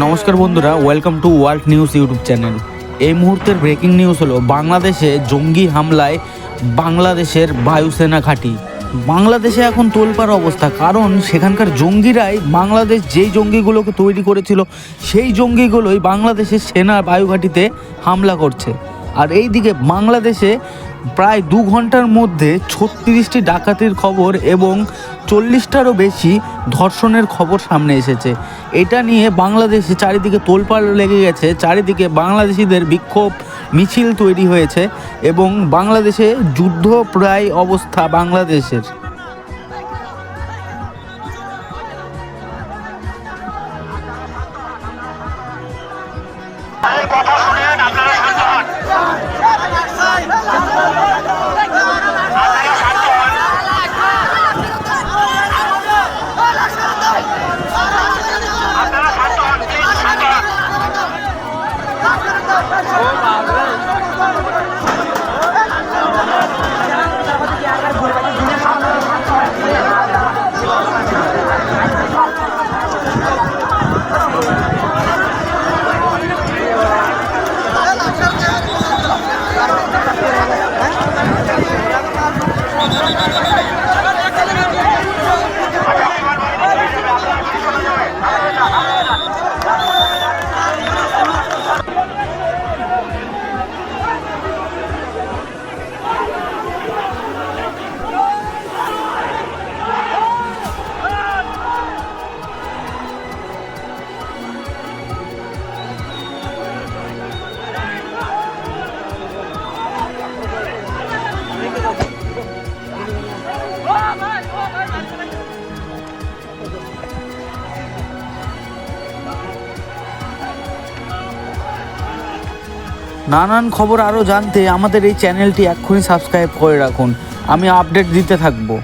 নমস্কার বন্ধুরা, welcome to world news YouTube channel. এই মুহূর্তের ব্রেকিং নিউজ হলো বাংলাদেশে জঙ্গি হামলায় বাংলাদেশের বায়ুসেনা ঘাঁটি। বাংলাদেশে এখন তোলপাড় অবস্থা, কারণ সেখানকার জঙ্গিরাই বাংলাদেশ যেই জঙ্গিগুলোকে তৈরি করেছিল সেই জঙ্গিগুলোই বাংলাদেশের সেনা বায়ুঘাঁটিতে হামলা করছে। আর এই দিকে বাংলাদেশে প্রায় 2 ঘন্টার মধ্যে 36টি ডাকাতির খবর এবং 40টারও বেশি ধর্ষণের খবর সামনে এসেছে। এটা নিয়ে বাংলাদেশে চারিদিকে তোলপাড় লেগে গেছে, চারিদিকে বাংলাদেশিদের বিক্ষোভ মিছিল তৈরি হয়েছে এবং বাংলাদেশে যুদ্ধ প্রায় অবস্থা বাংলাদেশের। কথা শুনেন, আপনারা শান্ত হন। নানান খবর আরও জানতে আমাদের এই চ্যানেলটি এক্ষুনি সাবস্ক্রাইব করে রাখুন। আমি আপডেট দিতে থাকবো।